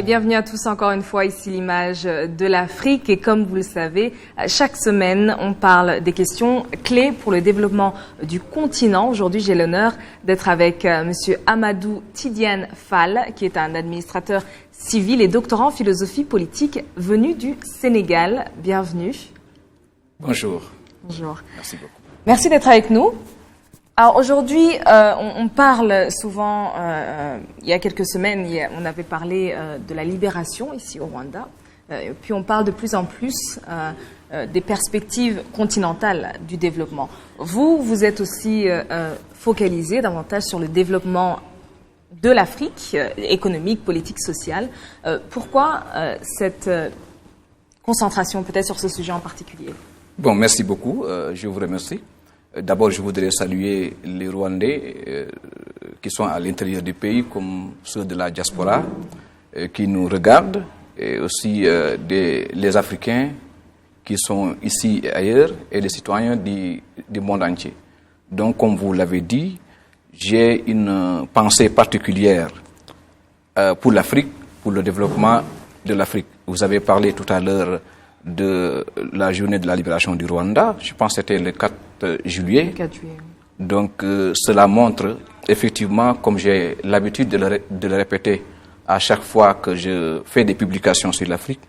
bienvenue à tous encore une fois, ici l'image de l'Afrique et comme vous le savez, chaque semaine on parle des questions clés pour le développement du continent. Aujourd'hui j'ai l'honneur d'être avec monsieur Amadou Tidiane Fall qui est un administrateur civil et doctorant en philosophie politique venu du Sénégal. Bienvenue. Bonjour. Bonjour. Merci beaucoup. Merci d'être avec nous. Alors aujourd'hui, on parle souvent, il y a quelques semaines, on avait parlé de la libération ici au Rwanda, et puis on parle de plus en plus des perspectives continentales du développement. Vous êtes aussi focalisé davantage sur le développement de l'Afrique, économique, politique, sociale. Pourquoi cette concentration peut-être sur ce sujet en particulier? Bon, merci beaucoup, je vous remercie. D'abord, je voudrais saluer les Rwandais qui sont à l'intérieur du pays, comme ceux de la diaspora qui nous regardent, et aussi les Africains qui sont ici et ailleurs, et les citoyens du monde entier. Donc, comme vous l'avez dit, j'ai une pensée particulière pour l'Afrique, pour le développement de l'Afrique. Vous avez parlé tout à l'heure de la journée de la libération du Rwanda. Je pense que c'était le 4 juillet. Le 4 juillet. Donc, cela montre effectivement, comme j'ai l'habitude de le répéter à chaque fois que je fais des publications sur l'Afrique,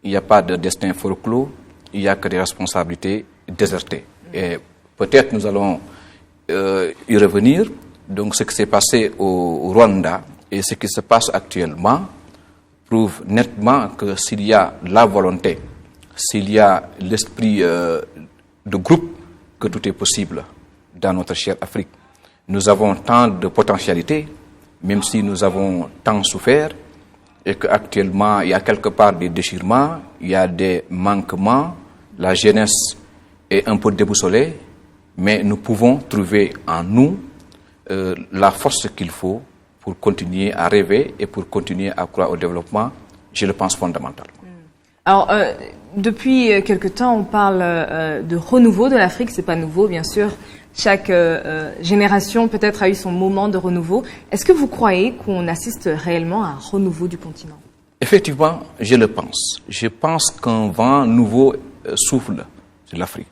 il n'y a pas de destin forclos, il n'y a que des responsabilités désertées. Et peut-être nous allons y revenir. Donc, ce qui s'est passé au Rwanda et ce qui se passe actuellement prouve nettement que s'il y a la volonté, s'il y a l'esprit de groupe, que tout est possible dans notre chère Afrique. Nous avons tant de potentialités, même si nous avons tant souffert, et qu'actuellement, il y a quelque part des déchirements, il y a des manquements, la jeunesse est un peu déboussolée, mais nous pouvons trouver en nous la force qu'il faut pour continuer à rêver et pour continuer à croire au développement, je le pense fondamental. Alors, depuis quelque temps, on parle de renouveau de l'Afrique. C'est pas nouveau, bien sûr. Chaque génération peut-être a eu son moment de renouveau. Est-ce que vous croyez qu'on assiste réellement à un renouveau du continent? Effectivement, je le pense. Je pense qu'un vent nouveau souffle sur l'Afrique.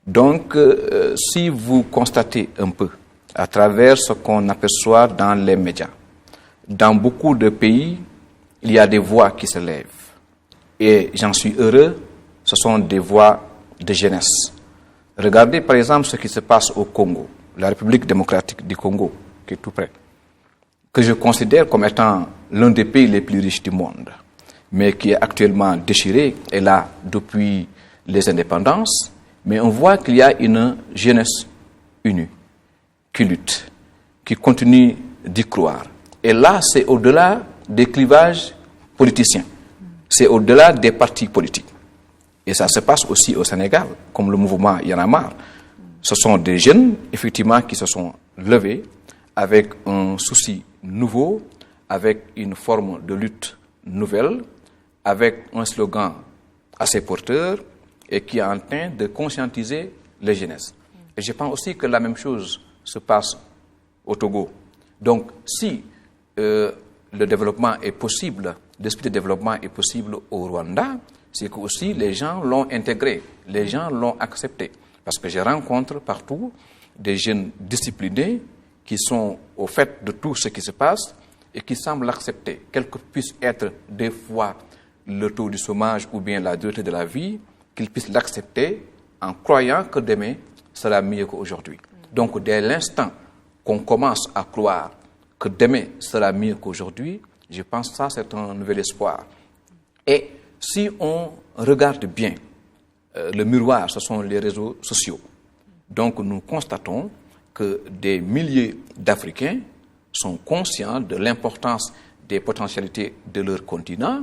Donc, si vous constatez un peu à travers ce qu'on aperçoit dans les médias, dans beaucoup de pays, il y a des voix qui se lèvent. Et j'en suis heureux, ce sont des voix de jeunesse. Regardez par exemple ce qui se passe au Congo, la République démocratique du Congo, qui est tout près, que je considère comme étant l'un des pays les plus riches du monde, mais qui est actuellement déchiré, et là depuis les indépendances, mais on voit qu'il y a une jeunesse unie, qui lutte, qui continue d'y croire. Et là, c'est au-delà des clivages politiciens. C'est au-delà des partis politiques. Et ça se passe aussi au Sénégal, comme le mouvement Y en a marre. Ce sont des jeunes, effectivement, qui se sont levés avec un souci nouveau, avec une forme de lutte nouvelle, avec un slogan assez porteur et qui est en train de conscientiser les jeunesses. Et je pense aussi que la même chose se passe au Togo. Donc, si le développement est possible, l'esprit de développement est possible au Rwanda, c'est que aussi les gens l'ont intégré, les gens l'ont accepté. Parce que je rencontre partout des jeunes disciplinés qui sont au fait de tout ce qui se passe et qui semblent l'accepter. Quel que puisse être des fois le taux du chômage ou bien la dureté de la vie, qu'ils puissent l'accepter en croyant que demain sera mieux qu'aujourd'hui. Donc dès l'instant qu'on commence à croire que demain sera mieux qu'aujourd'hui, je pense que ça, c'est un nouvel espoir. Et si on regarde bien, le miroir, ce sont les réseaux sociaux. Donc, nous constatons que des milliers d'Africains sont conscients de l'importance des potentialités de leur continent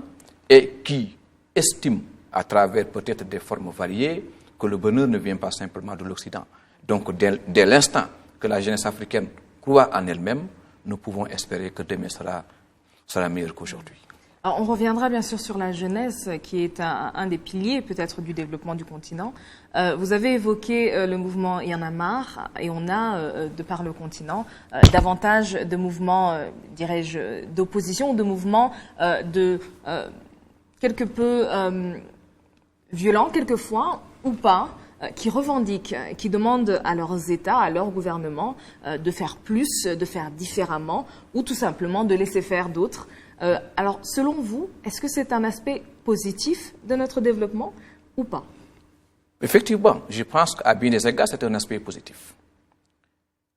et qui estiment, à travers peut-être des formes variées, que le bonheur ne vient pas simplement de l'Occident. Donc, dès l'instant que la jeunesse africaine croit en elle-même, nous pouvons espérer que demain sera meilleur qu'aujourd'hui. Alors, on reviendra bien sûr sur la jeunesse, qui est un des piliers peut-être du développement du continent. Vous avez évoqué le mouvement Y en a marre, et on a, de par le continent, davantage de mouvements, dirais-je, d'opposition, de mouvements quelque peu violents quelquefois, ou pas, qui revendiquent, qui demandent à leurs États, à leur gouvernement, de faire plus, de faire différemment, ou tout simplement de laisser faire d'autres. Alors, selon vous, est-ce que c'est un aspect positif de notre développement ou pas? Effectivement, je pense qu'à bien des égards, c'est un aspect positif.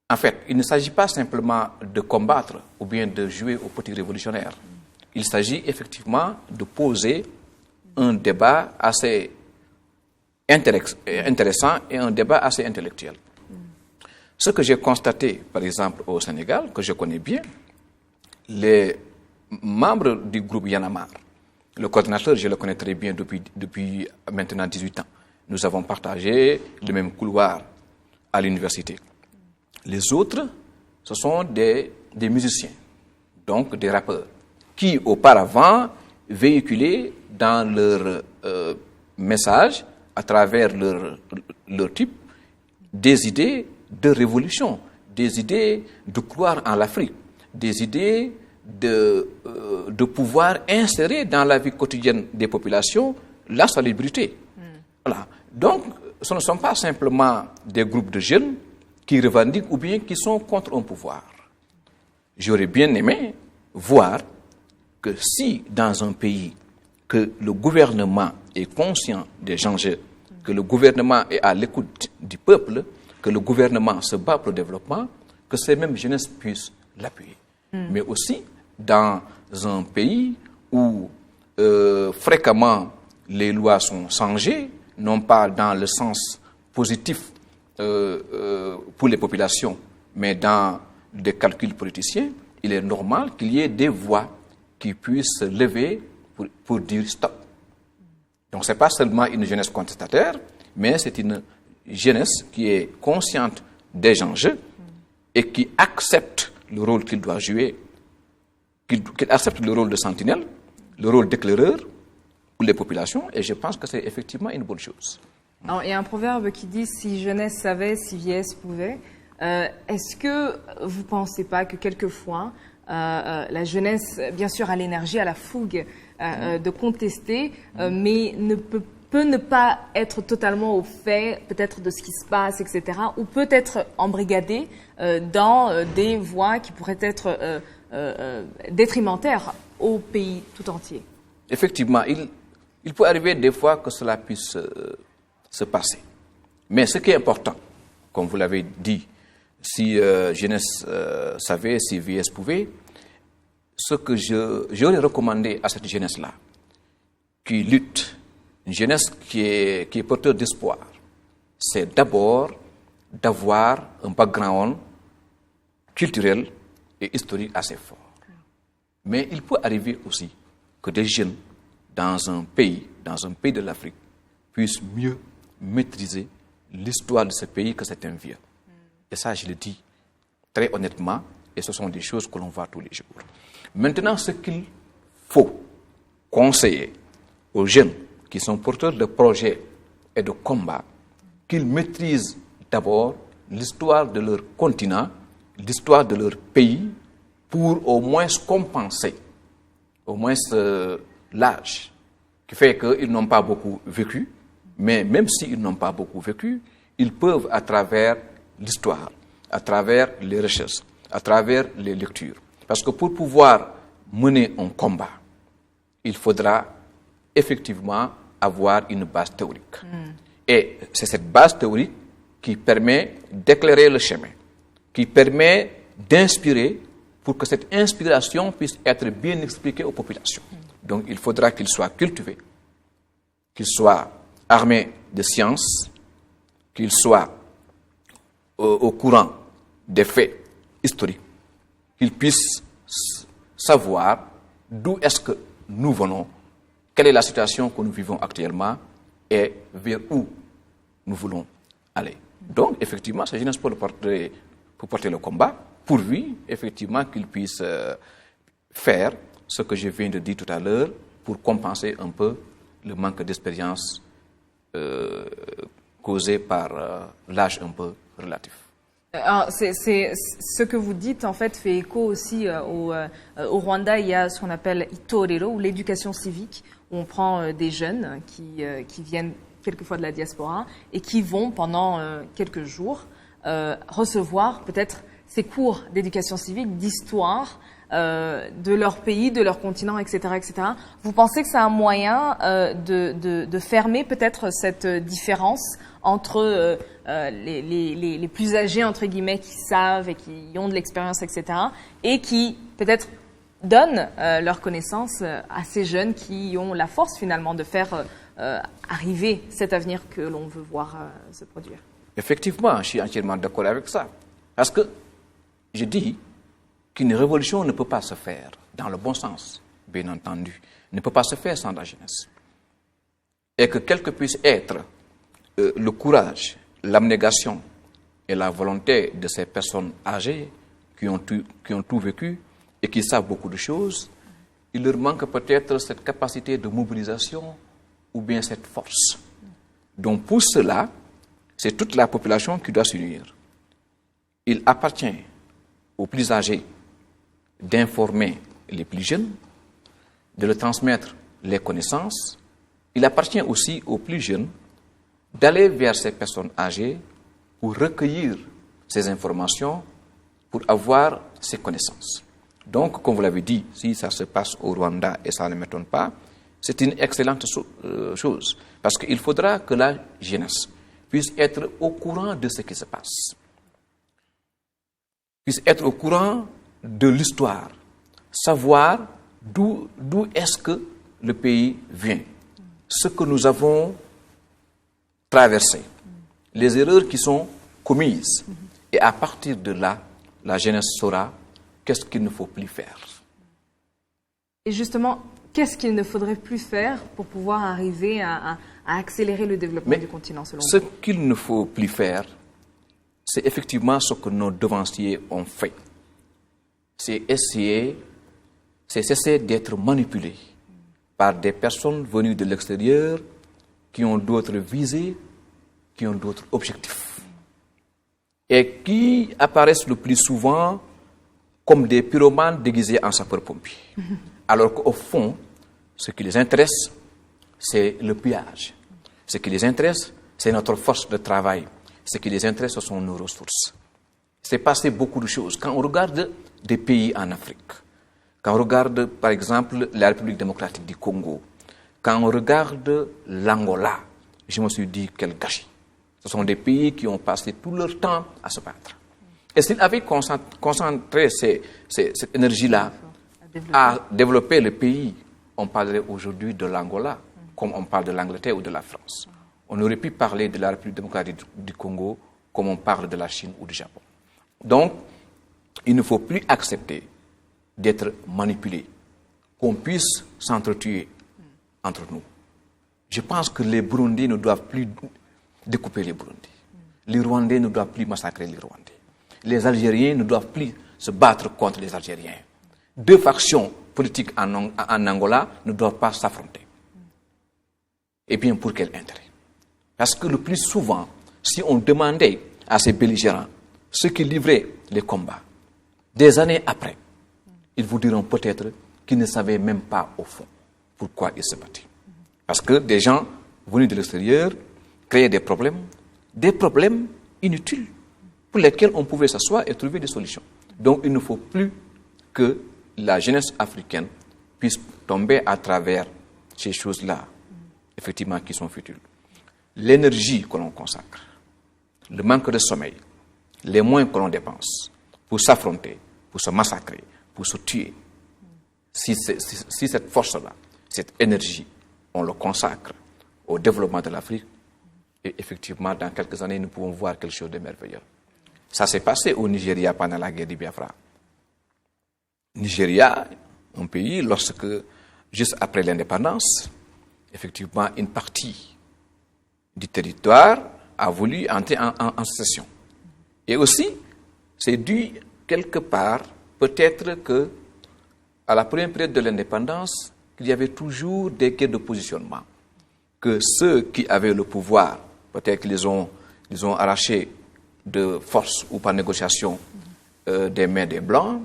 En fait, il ne s'agit pas simplement de combattre ou bien de jouer au petit révolutionnaire. Il s'agit effectivement de poser un débat assez intéressant et un débat assez intellectuel. Ce que j'ai constaté, par exemple, au Sénégal, que je connais bien, les membres du groupe Y en a marre, le coordinateur, je le connais très bien depuis maintenant 18 ans. Nous avons partagé le même couloir à l'université. Les autres, ce sont des musiciens, donc des rappeurs, qui auparavant véhiculaient dans leur message, à travers leur type, des idées de révolution, des idées de croire en l'Afrique, des idées de pouvoir insérer dans la vie quotidienne des populations la salubrité. Voilà. Donc, ce ne sont pas simplement des groupes de jeunes qui revendiquent ou bien qui sont contre un pouvoir. J'aurais bien aimé voir que si dans un pays que le gouvernement est conscient des enjeux, que le gouvernement est à l'écoute du peuple, que le gouvernement se bat pour le développement, que ces mêmes jeunesses puissent l'appuyer. Mais aussi dans un pays où fréquemment les lois sont changées, non pas dans le sens positif pour les populations, mais dans des calculs politiciens, il est normal qu'il y ait des voix qui puissent se lever pour dire stop. Donc ce n'est pas seulement une jeunesse contestataire, mais c'est une jeunesse qui est consciente des enjeux et qui accepte le rôle qu'il doit jouer, qu'il accepte le rôle de sentinelle, le rôle d'éclaireur pour les populations, et je pense que c'est effectivement une bonne chose. Alors, il y a un proverbe qui dit « si jeunesse savait, si vieillesse pouvait ». Est-ce que vous ne pensez pas que quelquefois, la jeunesse, bien sûr, a l'énergie, a la fougue de contester, mais peut ne pas être totalement au fait, peut-être, de ce qui se passe, etc., ou peut être embrigadée dans des voies qui pourraient être détrimentaires au pays tout entier? Effectivement, il peut arriver des fois que cela puisse se passer. Mais ce qui est important, comme vous l'avez dit, si jeunesse savait, si vieillesse pouvait, ce que j'aurais recommandé à cette jeunesse-là, qui lutte, une jeunesse qui est porteur d'espoir, c'est d'abord d'avoir un background culturel et historique assez fort. Mais il peut arriver aussi que des jeunes dans un pays de l'Afrique, puissent mieux maîtriser l'histoire de ce pays que certains vieux. Et ça, je le dis très honnêtement, et ce sont des choses que l'on voit tous les jours. Maintenant, ce qu'il faut conseiller aux jeunes qui sont porteurs de projets et de combats, qu'ils maîtrisent d'abord l'histoire de leur continent, l'histoire de leur pays, pour au moins compenser, au moins l'âge, qui fait qu'ils n'ont pas beaucoup vécu, mais même s'ils n'ont pas beaucoup vécu, ils peuvent, à travers l'histoire, à travers les recherches, à travers les lectures. Parce que pour pouvoir mener un combat, il faudra effectivement avoir une base théorique. Et c'est cette base théorique qui permet d'éclairer le chemin, qui permet d'inspirer pour que cette inspiration puisse être bien expliquée aux populations. Donc il faudra qu'il soit cultivé, qu'il soit armé de science, qu'il soit au courant des faits historiques, qu'il puisse savoir d'où est-ce que nous venons, quelle est la situation que nous vivons actuellement et vers où nous voulons aller. Donc, effectivement, cette jeunesse pour porter le combat, pourvu, effectivement, qu'il puisse faire ce que je viens de dire tout à l'heure pour compenser un peu le manque d'expérience causé par l'âge un peu relatif. Alors, ce que vous dites, en fait, fait écho aussi au Rwanda. Il y a ce qu'on appelle Itorero, ou l'éducation civique, où on prend des jeunes qui viennent quelquefois de la diaspora et qui vont pendant quelques jours recevoir peut-être ces cours d'éducation civique, d'histoire de leur pays, de leur continent, etc., etc. Vous pensez que c'est un moyen de fermer peut-être cette différence entre les plus âgés, entre guillemets, qui savent et qui ont de l'expérience, etc., et qui peut-être donnent leurs connaissances à ces jeunes qui ont la force finalement de faire arriver cet avenir que l'on veut voir se produire? Effectivement, je suis entièrement d'accord avec ça. Parce que je dis qu'une révolution ne peut pas se faire, dans le bon sens, bien entendu, ne peut pas se faire sans la jeunesse. Et que quel que puisse être le courage, l'abnégation et la volonté de ces personnes âgées qui ont tout vécu et qui savent beaucoup de choses, il leur manque peut-être cette capacité de mobilisation ou bien cette force. Donc pour cela, c'est toute la population qui doit s'unir. Il appartient aux plus âgés d'informer les plus jeunes, de leur transmettre les connaissances. Il appartient aussi aux plus jeunes d'aller vers ces personnes âgées pour recueillir ces informations, pour avoir ces connaissances. Donc, comme vous l'avez dit, si ça se passe au Rwanda et ça ne m'étonne pas, c'est une excellente chose. Parce qu'il faudra que la jeunesse puisse être au courant de ce qui se passe, puisse être au courant de l'histoire, savoir d'où est-ce que le pays vient, ce que nous avons traversé, les erreurs qui sont commises. Et à partir de là, la jeunesse saura qu'est-ce qu'il ne faut plus faire. Et justement, qu'est-ce qu'il ne faudrait plus faire pour pouvoir arriver à accélérer le développement du continent, selon vous? Ce qu'il ne faut plus faire, c'est effectivement ce que nos devanciers ont fait. C'est cesser d'être manipulés par des personnes venues de l'extérieur qui ont d'autres visées, qui ont d'autres objectifs et qui apparaissent le plus souvent comme des pyromanes déguisés en sapeurs-pompiers. Alors qu'au fond, ce qui les intéresse, c'est le pillage. Ce qui les intéresse, c'est notre force de travail. Ce qui les intéresse, ce sont nos ressources. C'est passé beaucoup de choses. Quand on regarde des pays en Afrique, quand on regarde, par exemple, la République démocratique du Congo, quand on regarde l'Angola, je me suis dit, quel gâchis. Ce sont des pays qui ont passé tout leur temps à se battre. Et s'ils avaient concentré cette énergie-là à développer le pays, on parlerait aujourd'hui de l'Angola, comme on parle de l'Angleterre ou de la France. On aurait pu parler de la République démocratique du Congo comme on parle de la Chine ou du Japon. Donc, il ne faut plus accepter d'être manipulé, qu'on puisse s'entretuer entre nous. Je pense que les Burundis ne doivent plus découper les Burundis. Les Rwandais ne doivent plus massacrer les Rwandais. Les Algériens ne doivent plus se battre contre les Algériens. Deux factions politiques en Angola ne doivent pas s'affronter. Et bien, pour quel intérêt? Parce que le plus souvent, si on demandait à ces belligérants ceux qui livraient les combats, des années après, ils vous diront peut-être qu'ils ne savaient même pas au fond pourquoi ils se battaient. Parce que des gens venus de l'extérieur créaient des problèmes inutiles pour lesquels on pouvait s'asseoir et trouver des solutions. Donc il ne faut plus que la jeunesse africaine puisse tomber à travers ces choses-là, effectivement, qui sont futiles. L'énergie que l'on consacre, le manque de sommeil, les moyens que l'on dépense pour s'affronter, pour se massacrer, pour se tuer, si cette force-là, cette énergie, on le consacre au développement de l'Afrique, et effectivement, dans quelques années, nous pouvons voir quelque chose de merveilleux. Ça s'est passé au Nigeria pendant la guerre du Biafra. Nigeria, un pays, lorsque, juste après l'indépendance, effectivement, une partie du territoire a voulu entrer en sécession. Et aussi, c'est dû quelque part, peut-être que à la première période de l'indépendance, qu'il y avait toujours des guerres de positionnement. Que ceux qui avaient le pouvoir, peut-être qu'ils ont arraché de force ou par négociation des mains des Blancs,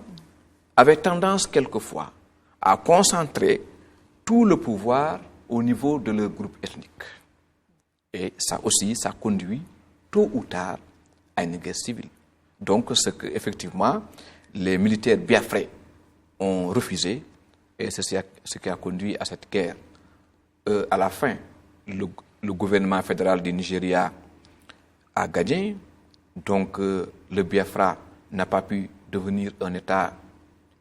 avaient tendance quelquefois à concentrer tout le pouvoir au niveau de leur groupe ethnique. Et ça aussi, ça conduit tôt ou tard à une guerre civile. Donc, ce que effectivement les militaires biafrais ont refusé, et c'est ce qui a conduit à cette guerre. À la fin, le gouvernement fédéral du Nigeria a gagné, donc le Biafra n'a pas pu devenir un État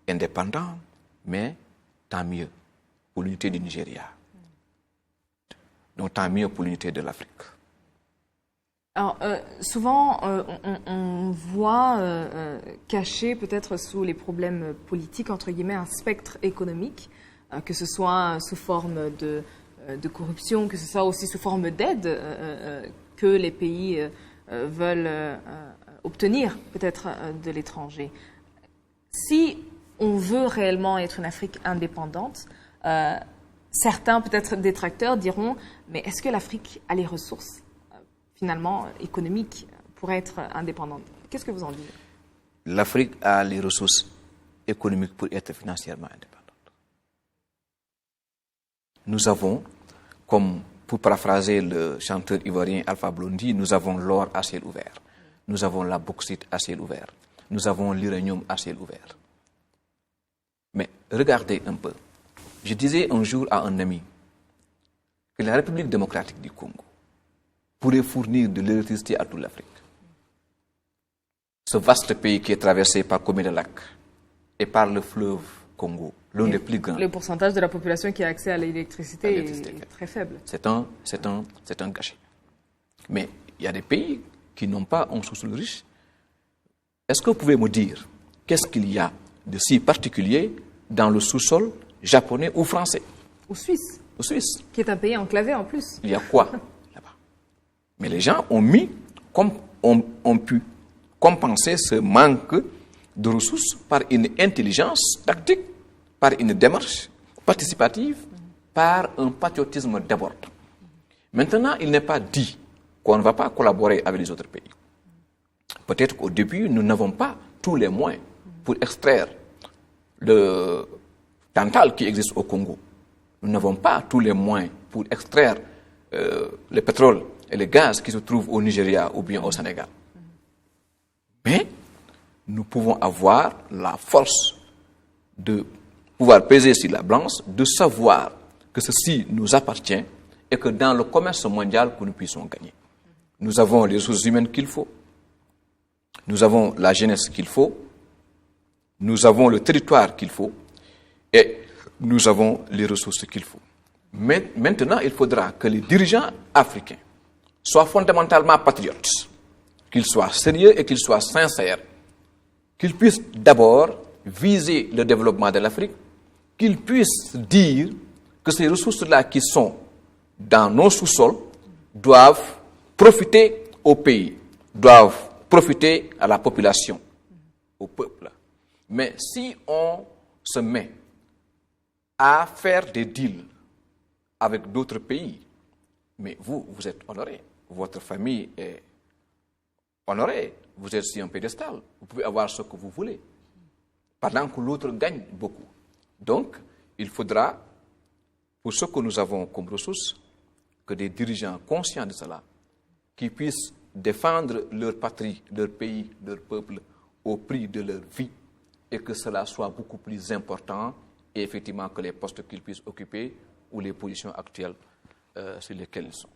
indépendant, mais tant mieux pour l'unité du Nigeria. Donc tant mieux pour l'unité de l'Afrique. Alors, souvent, on voit caché peut-être sous les problèmes politiques, entre guillemets, un spectre économique, que ce soit sous forme de corruption, que ce soit aussi sous forme d'aide que les pays veulent obtenir peut-être de l'étranger. Si on veut réellement être une Afrique indépendante, certains peut-être détracteurs diront, mais est-ce que l'Afrique a les ressources finalement économique pour être indépendante? Qu'est-ce que vous en dites? L'Afrique a les ressources économiques pour être financièrement indépendante. Nous avons, comme pour paraphraser le chanteur ivoirien Alpha Blondy, nous avons l'or à ciel ouvert. Nous avons la bauxite à ciel ouvert. Nous avons l'uranium à ciel ouvert. Mais regardez un peu. Je disais un jour à un ami que la République démocratique du Congo pourrait fournir de l'électricité à toute l'Afrique. Ce vaste pays qui est traversé par combien de lacs et par le fleuve Congo, l'un des plus grands. Le pourcentage de la population qui a accès à l'électricité est très faible. C'est un gâchis. Mais il y a des pays qui n'ont pas un sous-sol riche. Est-ce que vous pouvez me dire qu'est-ce qu'il y a de si particulier dans le sous-sol japonais ou français? Ou suisse. Ou suisse. Qui est un pays enclavé en plus. Il y a quoi là-bas? Mais les gens ont pu compenser ce manque de ressources par une intelligence tactique, par une démarche participative, par un patriotisme débordant. Maintenant, il n'est pas dit qu'on ne va pas collaborer avec les autres pays. Peut-être qu'au début, nous n'avons pas tous les moyens pour extraire le tantal qui existe au Congo. Nous n'avons pas tous les moyens pour extraire le pétrole et le gaz qui se trouvent au Nigeria ou bien au Sénégal. Mais nous pouvons avoir la force de pouvoir peser sur la balance, de savoir que ceci nous appartient et que dans le commerce mondial que nous puissions gagner. Nous avons les ressources humaines qu'il faut, nous avons la jeunesse qu'il faut, nous avons le territoire qu'il faut et nous avons les ressources qu'il faut. Mais maintenant, il faudra que les dirigeants africains soient fondamentalement patriotes, qu'ils soient sérieux et qu'ils soient sincères, qu'ils puissent d'abord viser le développement de l'Afrique, qu'ils puissent dire que ces ressources-là qui sont dans nos sous-sols doivent profiter au pays, doivent profiter à la population, au peuple. Mais si on se met à faire des deals avec d'autres pays, mais vous êtes honoré, votre famille est honorée, vous êtes sur un pédestal, vous pouvez avoir ce que vous voulez, pendant que l'autre gagne beaucoup. Donc, il faudra, pour ce que nous avons comme ressources, que des dirigeants conscients de cela, qui puissent défendre leur patrie, leur pays, leur peuple au prix de leur vie, et que cela soit beaucoup plus important, et effectivement que les postes qu'ils puissent occuper ou les positions actuelles sur lesquelles ils sont.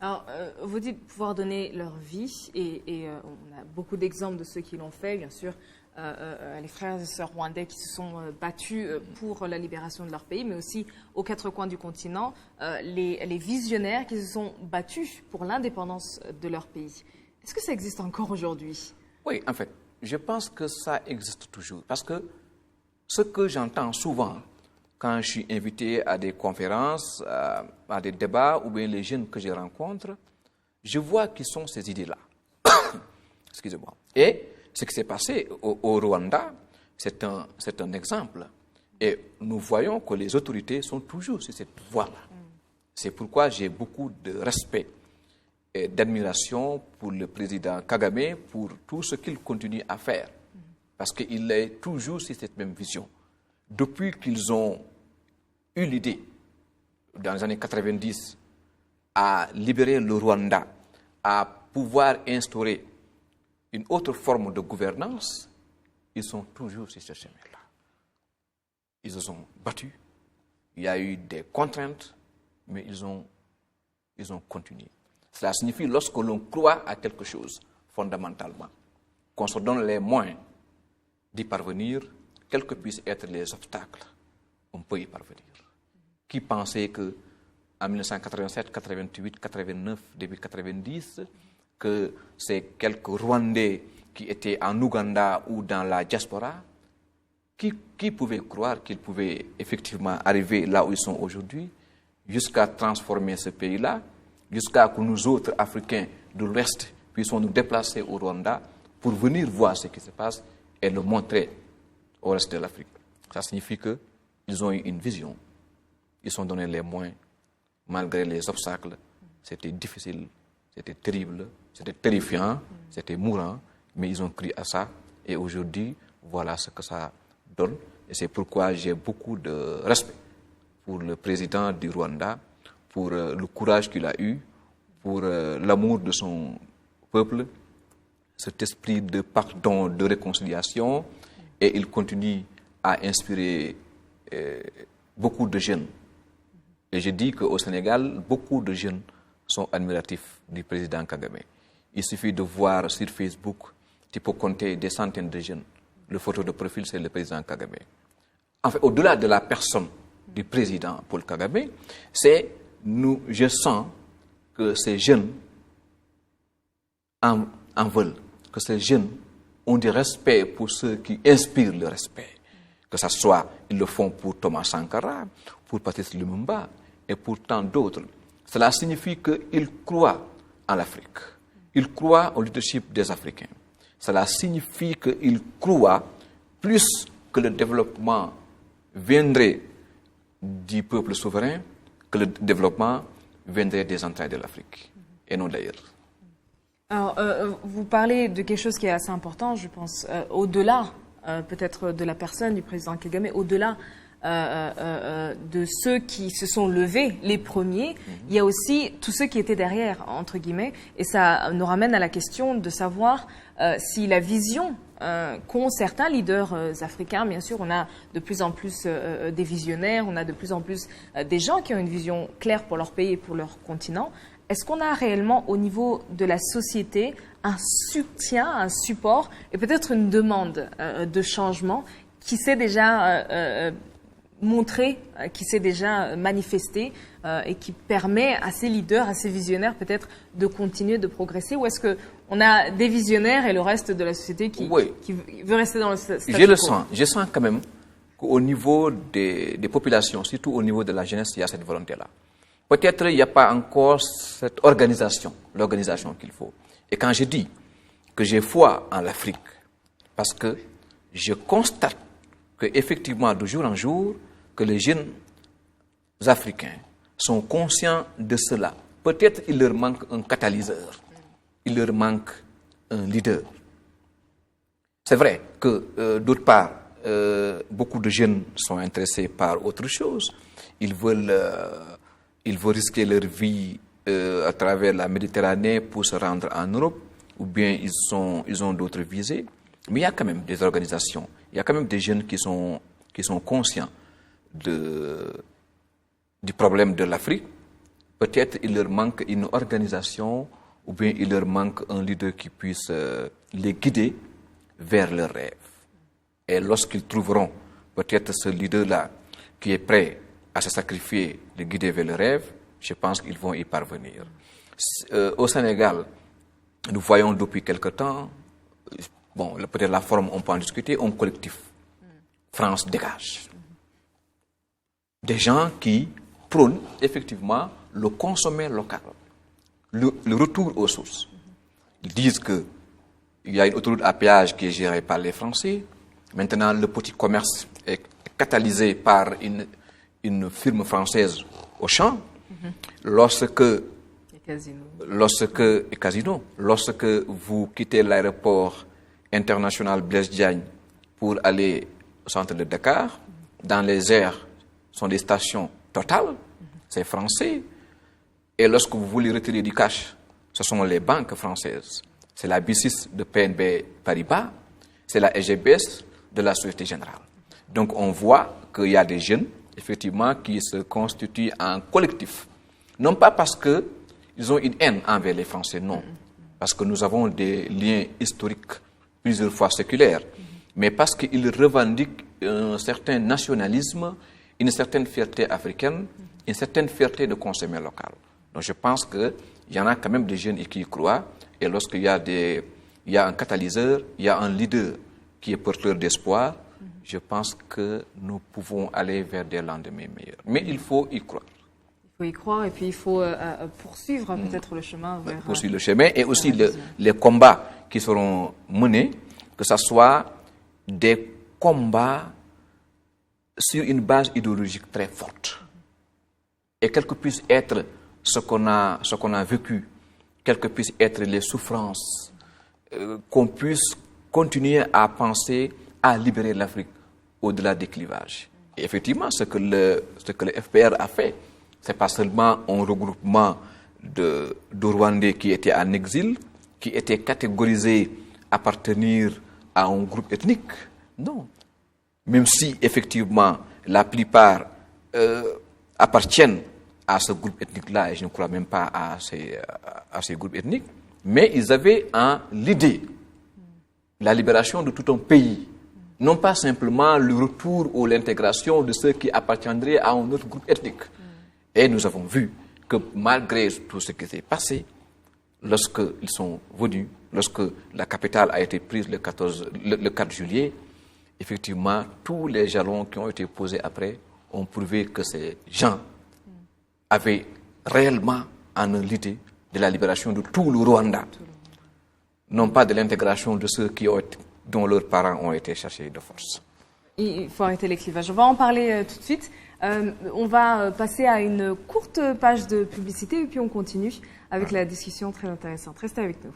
Alors, vous dites pouvoir donner leur vie, et on a beaucoup d'exemples de ceux qui l'ont fait, bien sûr, les frères et sœurs rwandais qui se sont battus pour la libération de leur pays, mais aussi aux quatre coins du continent, les visionnaires qui se sont battus pour l'indépendance de leur pays. Est-ce que ça existe encore aujourd'hui? Oui, en fait, je pense que ça existe toujours, parce que ce que j'entends souvent quand je suis invité à des conférences, à des débats, ou bien les jeunes que je rencontre, je vois qui sont ces idées-là. Excusez-moi. Et ce qui s'est passé au Rwanda, c'est un exemple. Et nous voyons que les autorités sont toujours sur cette voie-là. C'est pourquoi j'ai beaucoup de respect et d'admiration pour le président Kagame, pour tout ce qu'il continue à faire. Parce qu'il est toujours sur cette même vision. Depuis qu'ils ont eu l'idée, dans les années 90, à libérer le Rwanda, à pouvoir instaurer une autre forme de gouvernance, ils sont toujours sur ce chemin-là. Ils se sont battus, il y a eu des contraintes, mais ils ont continué. Cela signifie, lorsque l'on croit à quelque chose, fondamentalement, qu'on se donne les moyens d'y parvenir, quels que puissent être les obstacles, on peut y parvenir. Qui pensait que en 1987, 88, 89, début 90, que c'est quelques Rwandais qui étaient en Ouganda ou dans la diaspora, qui pouvait croire qu'ils pouvaient effectivement arriver là où ils sont aujourd'hui, jusqu'à transformer ce pays-là, jusqu'à que nous autres Africains de l'Ouest puissions nous déplacer au Rwanda pour venir voir ce qui se passe et le montrer au reste de l'Afrique. Ça signifie qu'ils ont eu une vision, ils se sont donné les moyens, malgré les obstacles. C'était difficile, c'était terrible, c'était terrifiant, c'était mourant, mais ils ont cru à ça. Et aujourd'hui, voilà ce que ça donne. Et c'est pourquoi j'ai beaucoup de respect pour le président du Rwanda, pour le courage qu'il a eu, pour l'amour de son peuple, cet esprit de pardon, de réconciliation. Et il continue à inspirer beaucoup de jeunes. Et je dis qu'au Sénégal, beaucoup de jeunes sont admiratifs du président Kagame. Il suffit de voir sur Facebook, tu peux compter des centaines de jeunes. Le photo de profil, c'est le président Kagame. En fait, au-delà de la personne du président Paul Kagame, je sens que ces jeunes en veulent, que ces jeunes ont du respect pour ceux qui inspirent le respect. Que ce soit, ils le font pour Thomas Sankara, pour Patrice Lumumba et pour tant d'autres. Cela signifie qu'ils croient en l'Afrique. Ils croient au leadership des Africains. Cela signifie qu'ils croient plus que le développement viendrait du peuple souverain, que le développement viendrait des entrailles de l'Afrique, et non d'ailleurs. Alors, vous parlez de quelque chose qui est assez important, je pense, au-delà peut-être de la personne du président Kagame, au-delà de ceux qui se sont levés, les premiers, il y a aussi tous ceux qui étaient derrière, entre guillemets, et ça nous ramène à la question de savoir si la vision qu'ont certains leaders africains, bien sûr, on a de plus en plus des visionnaires, on a de plus en plus des gens qui ont une vision claire pour leur pays et pour leur continent. Est-ce qu'on a réellement au niveau de la société un soutien, un support et peut-être une demande de changement qui s'est déjà montré, qui s'est déjà manifesté et qui permet à ces leaders, à ces visionnaires peut-être de continuer de progresser? Ou est-ce qu'on a des visionnaires et le reste de la société qui veut rester dans le statu quo? Je sens quand même qu'au niveau des populations, surtout au niveau de la jeunesse, il y a cette volonté-là. Peut-être il n'y a pas encore cette l'organisation qu'il faut. Et quand je dis que j'ai foi en l'Afrique, parce que je constate qu'effectivement, de jour en jour, que les jeunes Africains sont conscients de cela. Peut-être il leur manque un catalyseur, il leur manque un leader. C'est vrai que, d'autre part, beaucoup de jeunes sont intéressés par autre chose. Ils veulent risquer leur vie à travers la Méditerranée pour se rendre en Europe, ou bien ils ont d'autres visées. Mais il y a quand même des organisations, il y a quand même des jeunes qui sont conscients du problème de l'Afrique. Peut-être il leur manque une organisation, ou bien il leur manque un leader qui puisse les guider vers leurs rêves. Et lorsqu'ils trouveront peut-être ce leader-là qui est prêt à se sacrifier, les guider vers le rêve, je pense qu'ils vont y parvenir. Au Sénégal, nous voyons depuis quelque temps, bon, peut-être la forme, on peut en discuter, un collectif. France dégage. Des gens qui prônent effectivement le consommer local, le retour aux sources. Ils disent qu'il y a une autoroute à péage qui est gérée par les Français. Maintenant, le petit commerce est catalysé par une firme française Auchan, lorsque vous quittez l'aéroport international Blaise Diagne pour aller au centre de Dakar, dans les airs sont des stations Total, c'est français, et lorsque vous voulez retirer du cash, ce sont les banques françaises. C'est la B6 de PNB Paribas, c'est la SGBS de la Société Générale. Donc on voit qu'il y a des jeunes, effectivement, qui se constituent en collectif. Non pas parce qu'ils ont une haine envers les Français, non. Parce que nous avons des liens historiques plusieurs fois séculaires, mais parce qu'ils revendiquent un certain nationalisme, une certaine fierté africaine, une certaine fierté de consommer local. Donc je pense qu'il y en a quand même des jeunes qui y croient, et lorsqu'il y a un catalyseur, il y a un leader qui est porteur d'espoir, je pense que nous pouvons aller vers des lendemains meilleurs. Mais il faut y croire. Il faut y croire, et puis il faut poursuivre peut-être le chemin vers... Poursuivre le chemin, et aussi les combats qui seront menés, que ce soit des combats sur une base idéologique très forte. Et quel que puisse être ce qu'on a vécu, quelles que puissent être les souffrances, qu'on puisse continuer à penser à libérer l'Afrique au-delà des clivages. Et effectivement, ce que le FPR a fait, c'est pas seulement un regroupement de Rwandais qui étaient en exil, qui étaient catégorisés à appartenir à un groupe ethnique. Non. Même si, effectivement, la plupart appartiennent à ce groupe ethnique-là, et je ne crois même pas à ces groupes ethniques, mais ils avaient en l'idée la libération de tout un pays, non pas simplement le retour ou l'intégration de ceux qui appartiendraient à un autre groupe ethnique. Et nous avons vu que malgré tout ce qui s'est passé, lorsqu'ils sont venus, lorsque la capitale a été prise le 4 juillet, effectivement, tous les jalons qui ont été posés après ont prouvé que ces gens avaient réellement en eux l'idée de la libération de tout le Rwanda, non pas de l'intégration de ceux dont leurs parents ont été cherchés de force. Il faut arrêter les clivages. On va en parler tout de suite. On va passer à une courte page de publicité et puis on continue avec la discussion très intéressante. Restez avec nous.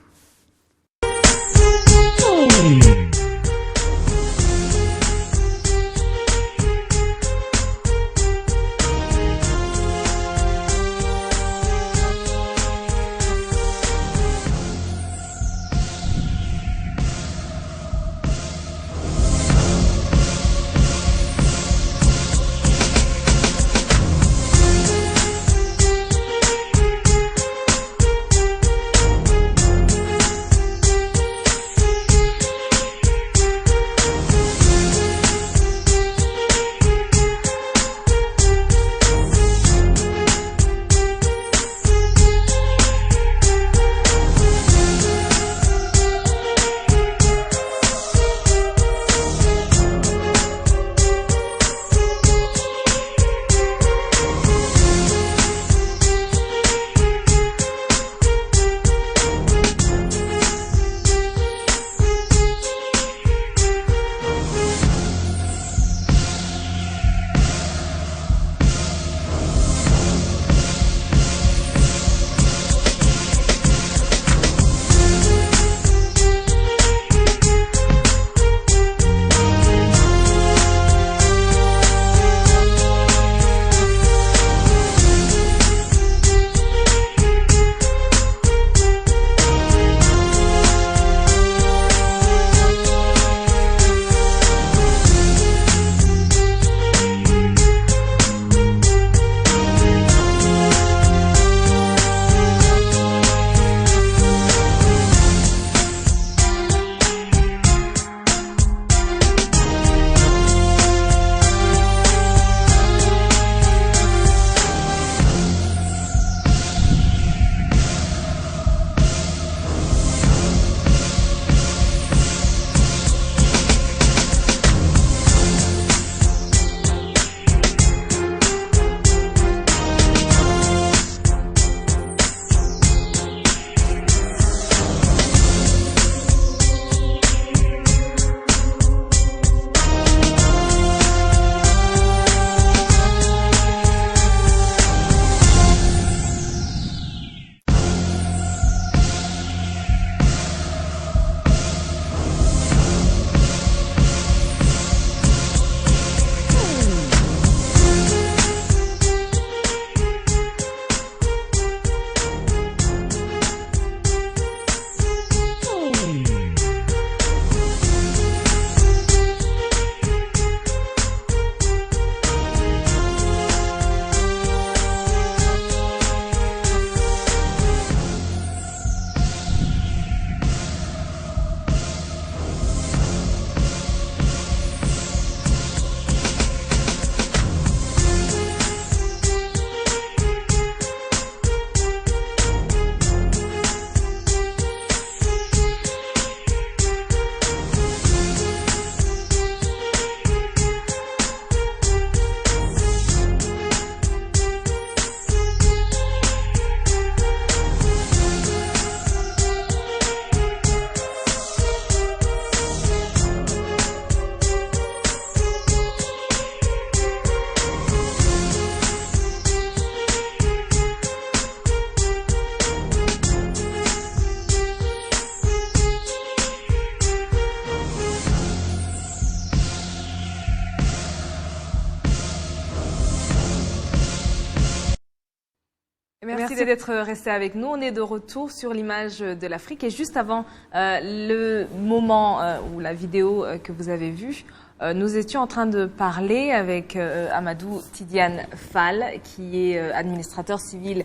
Merci d'être resté avec nous. On est de retour sur l'image de l'Afrique. Et juste avant le moment ou la vidéo que vous avez vue, nous étions en train de parler avec Amadou Tidiane Fall, qui est administrateur civil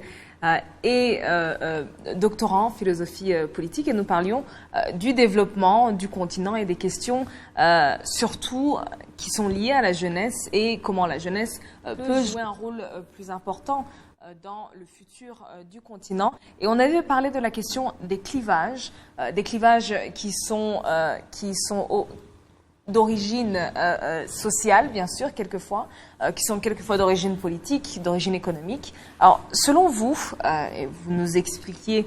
et doctorant en philosophie politique. Et nous parlions du développement du continent et des questions surtout qui sont liées à la jeunesse et comment la jeunesse peut jouer un rôle plus important dans le futur du continent. Et on avait parlé de la question des clivages qui sont d'origine sociale, bien sûr, quelquefois, qui sont quelquefois d'origine politique, d'origine économique. Alors, selon vous, et vous nous expliquiez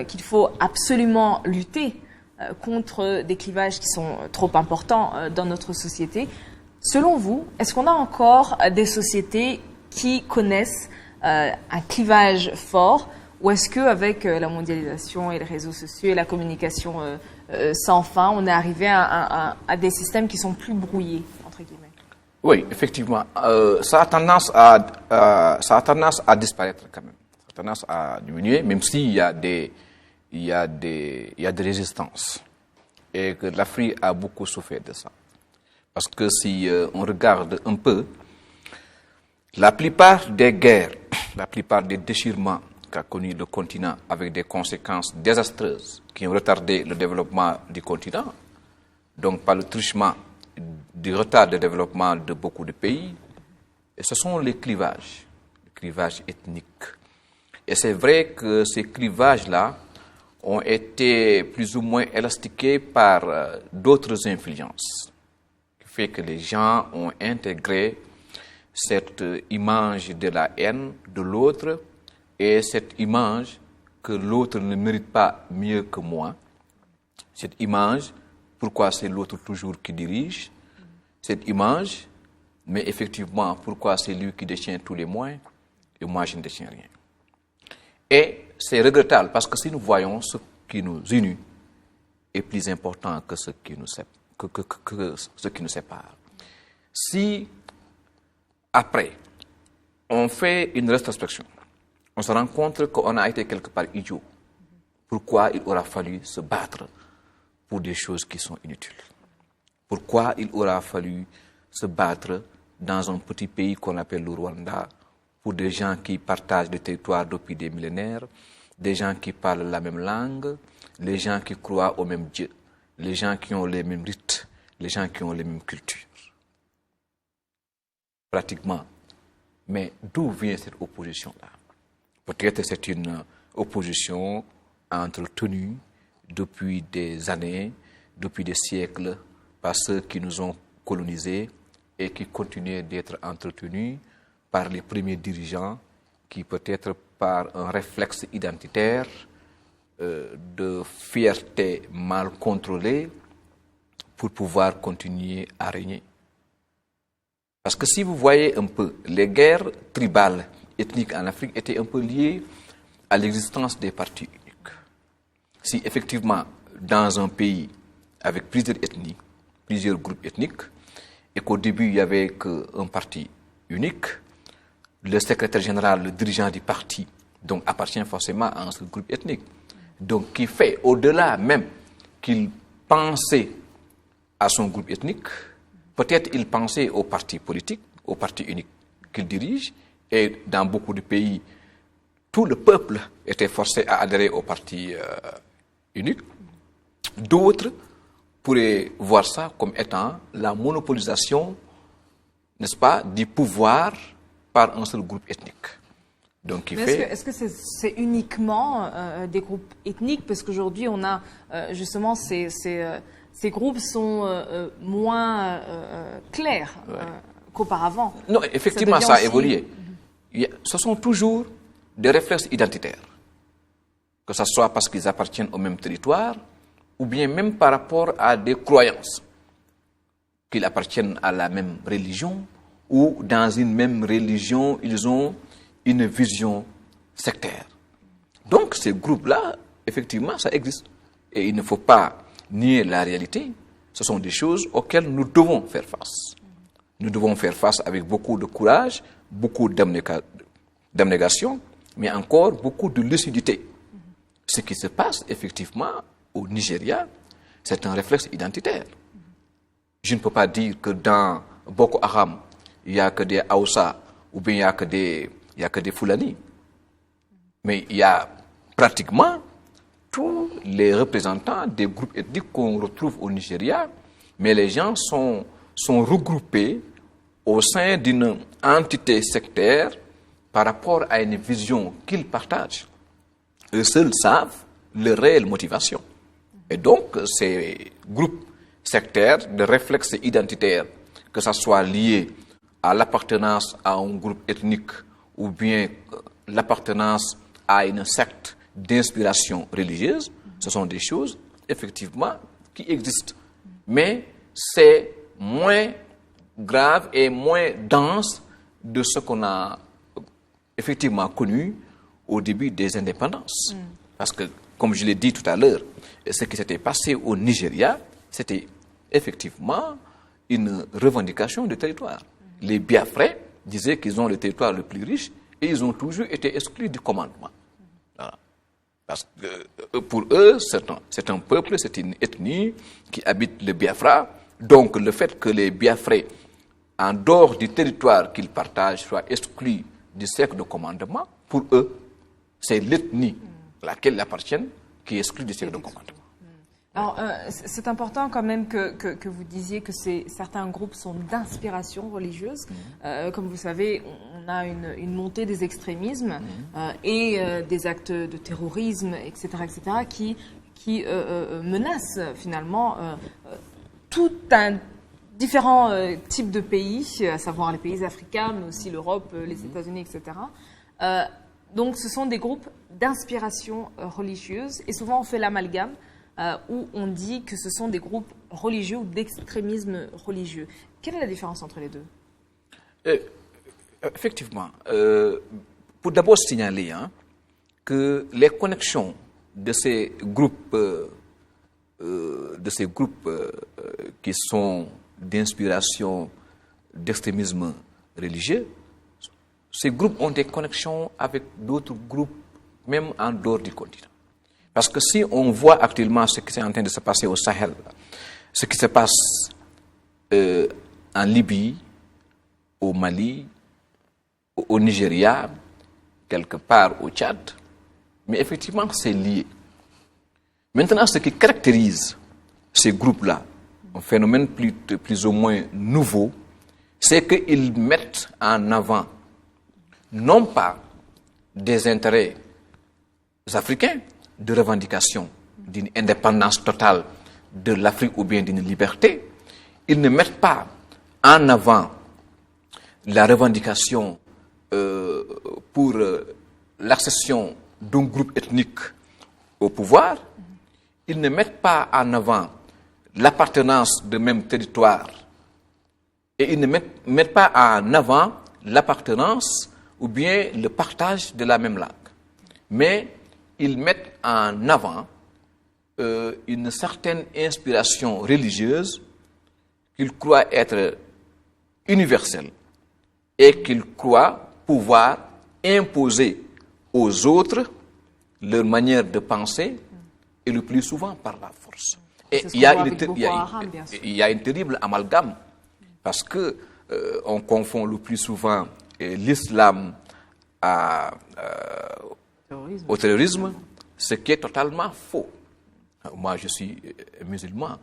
qu'il faut absolument lutter contre des clivages qui sont trop importants dans notre société. Selon vous, est-ce qu'on a encore des sociétés qui connaissent un clivage fort, ou est-ce qu'avec la mondialisation et les réseaux sociaux et la communication sans fin, on est arrivé à des systèmes qui sont plus brouillés, entre guillemets? Oui, effectivement. Ça a tendance à disparaître quand même. Ça a tendance à diminuer, même s'il y a des résistances. Et que l'Afrique a beaucoup souffert de ça. Parce que si on regarde un peu, la plupart des guerres, la plupart des déchirements qu'a connu le continent avec des conséquences désastreuses qui ont retardé le développement du continent, donc par le truchement du retard de développement de beaucoup de pays, et ce sont les clivages ethniques. Et c'est vrai que ces clivages-là ont été plus ou moins élastiqués par d'autres influences, qui fait que les gens ont intégré cette image de la haine de l'autre et cette image que l'autre ne mérite pas mieux que moi. Cette image, pourquoi c'est l'autre toujours qui dirige? Cette image, mais effectivement, pourquoi c'est lui qui détient tous les moyens et moi je ne détiens rien? Et c'est regrettable parce que si nous voyons ce qui nous unit est plus important que ce qui nous sépare. Si après, on fait une rétrospection, on se rend compte qu'on a été quelque part idiot. Pourquoi il aura fallu se battre pour des choses qui sont inutiles? Pourquoi il aura fallu se battre dans un petit pays qu'on appelle le Rwanda pour des gens qui partagent le territoire depuis des millénaires, des gens qui parlent la même langue, les gens qui croient au même Dieu, les gens qui ont les mêmes rites, les gens qui ont les mêmes cultures? Pratiquement. Mais d'où vient cette opposition-là? Peut-être c'est une opposition entretenue depuis des années, depuis des siècles, par ceux qui nous ont colonisés et qui continuent d'être entretenus par les premiers dirigeants qui, peut-être par un réflexe identitaire de fierté mal contrôlée, pour pouvoir continuer à régner. Parce que si vous voyez un peu, les guerres tribales, ethniques en Afrique étaient un peu liées à l'existence des partis uniques. Si effectivement, dans un pays avec plusieurs ethnies, plusieurs groupes ethniques, et qu'au début il n'y avait qu'un parti unique, le secrétaire général, le dirigeant du parti, donc appartient forcément à un seul groupe ethnique. Donc qui fait, au-delà même qu'il pensait à son groupe ethnique, peut-être il pensait au parti politique, au parti unique qu'il dirige, et dans beaucoup de pays, tout le peuple était forcé à adhérer au parti unique. D'autres pourraient voir ça comme étant la monopolisation, n'est-ce pas, du pouvoir par un seul groupe ethnique. Donc, est-ce que c'est uniquement des groupes ethniques? Parce qu'aujourd'hui, on a justement ces groupes sont moins clairs qu'auparavant. Non, effectivement, ça a évolué. Ce sont toujours des réflexes identitaires. Que ce soit parce qu'ils appartiennent au même territoire, ou bien même par rapport à des croyances. Qu'ils appartiennent à la même religion, ou dans une même religion, ils ont une vision sectaire. Donc, ces groupes-là, effectivement, ça existe. Et il ne faut pas nier la réalité. Ce sont des choses auxquelles nous devons faire face. Nous devons faire face avec beaucoup de courage, beaucoup d'abnégation, mais encore beaucoup de lucidité. Ce qui se passe effectivement au Nigeria, c'est un réflexe identitaire. Je ne peux pas dire que dans Boko Haram, il n'y a que des Hausa ou bien il n'y a que des Fulani. Mais il y a pratiquement tous les représentants des groupes ethniques qu'on retrouve au Nigeria, mais les gens sont regroupés au sein d'une entité sectaire par rapport à une vision qu'ils partagent. Eux seuls savent leur réelle motivation. Et donc, ces groupes sectaires de réflexes identitaires, que ce soit lié à l'appartenance à un groupe ethnique ou bien l'appartenance à une secte d'inspiration religieuse, ce sont des choses, effectivement, qui existent. Mais c'est moins grave et moins dense de ce qu'on a effectivement connu au début des indépendances. Parce que, comme je l'ai dit tout à l'heure, ce qui s'était passé au Nigeria, c'était effectivement une revendication de territoire. Les Biafrais disaient qu'ils ont le territoire le plus riche et ils ont toujours été exclus du commandement. Voilà. Parce que pour eux, c'est un peuple, c'est une ethnie qui habite le Biafra. Donc le fait que les Biafrais, en dehors du territoire qu'ils partagent, soient exclus du cercle de commandement, pour eux, c'est l'ethnie à laquelle ils appartiennent qui est exclue du cercle de commandement. Alors, c'est important quand même que vous disiez que certains groupes sont d'inspiration religieuse. Comme vous savez, on a une montée des extrémismes et des actes de terrorisme, etc., qui menacent finalement tout un différents types de pays, à savoir les pays africains, mais aussi l'Europe, les États-Unis, etc. Donc, ce sont des groupes d'inspiration religieuse et souvent on fait l'amalgame où on dit que ce sont des groupes religieux ou d'extrémisme religieux. Quelle est la différence entre les deux? Effectivement. Pour d'abord signaler que les connexions de ces groupes, qui sont d'inspiration d'extrémisme religieux, ces groupes ont des connexions avec d'autres groupes, même en dehors du continent. Parce que si on voit actuellement ce qui est en train de se passer au Sahel, ce qui se passe en Libye, au Mali, au Nigeria, quelque part au Tchad, mais effectivement c'est lié. Maintenant, ce qui caractérise ces groupes-là, un phénomène plus ou moins nouveau, c'est qu'ils mettent en avant non pas des intérêts africains de revendication d'une indépendance totale de l'Afrique ou bien d'une liberté, ils ne mettent pas en avant la revendication pour l'accession d'un groupe ethnique au pouvoir, ils ne mettent pas en avant l'appartenance de même territoire et ils ne mettent pas en avant l'appartenance ou bien le partage de la même langue. Mais ils mettent en avant une certaine inspiration religieuse qu'ils croient être universelle et qu'ils croient pouvoir imposer aux autres leur manière de penser et le plus souvent par la force. Et il y a une terrible amalgame parce que on confond le plus souvent l'islam au terrorisme, ce qui est totalement faux. Moi, je suis musulman.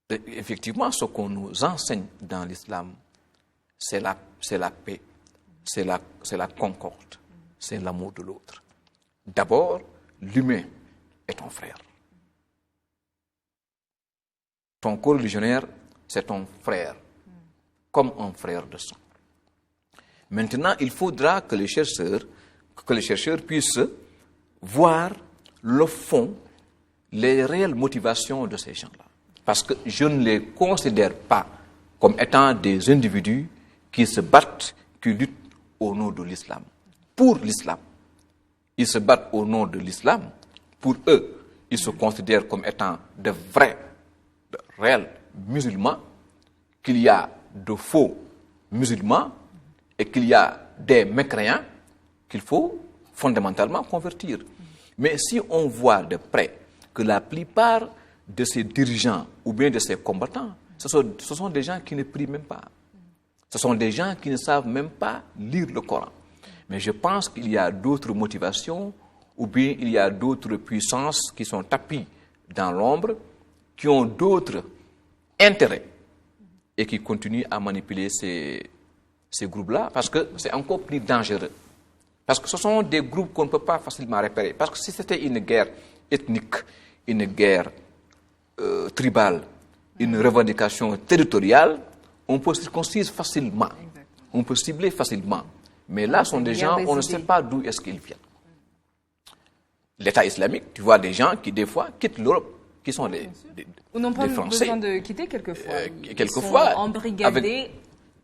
Effectivement, ce qu'on nous enseigne dans l'islam, c'est la paix, c'est la concorde, c'est l'amour de l'autre. D'abord, l'humain est ton frère. Ton coreligionnaire, c'est ton frère, comme un frère de sang. Maintenant, il faudra que les chercheurs puissent voir le fond, les réelles motivations de ces gens-là. Parce que je ne les considère pas comme étant des individus qui se battent, qui luttent au nom de l'islam. Pour l'islam. Ils se battent au nom de l'islam. Pour eux, ils se considèrent comme étant de vrais, de réels musulmans, qu'il y a de faux musulmans et qu'il y a des mécréants qu'il faut fondamentalement convertir. Mais si on voit de près que la plupart de ces dirigeants ou bien de ces combattants, ce sont des gens qui ne prient même pas. Ce sont des gens qui ne savent même pas lire le Coran. Mais je pense qu'il y a d'autres motivations ou bien il y a d'autres puissances qui sont tapies dans l'ombre, qui ont d'autres intérêts et qui continuent à manipuler ces groupes-là parce que c'est encore plus dangereux. Parce que ce sont des groupes qu'on ne peut pas facilement repérer. Parce que si c'était une guerre ethnique, une guerre tribale, une revendication territoriale, on peut circonscrire facilement. Exactement. On peut cibler facilement. Mais là, ce sont des gens, on ne sait pas d'où est-ce qu'ils viennent. L'État islamique, tu vois des gens qui, des fois, quittent l'Europe, qui sont des Français. Pas besoin de quitter quelquefois. Quelquefois. Ils sont embrigadés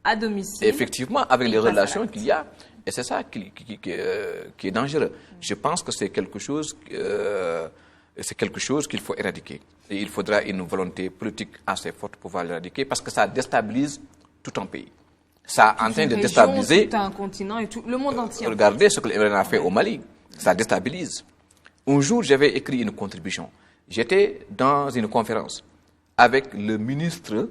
à domicile. Effectivement, avec les relations qu'il y a. Et c'est ça qui est dangereux. Je pense que c'est quelque chose qu'il faut éradiquer. Et il faudra une volonté politique assez forte pour pouvoir l'éradiquer parce que ça déstabilise tout un pays. Ça est en train de déstabiliser tout un continent et tout le monde entier. Regardez ce que l'Iran a fait au Mali. Ça déstabilise. Un jour, j'avais écrit une contribution. J'étais dans une conférence avec le ministre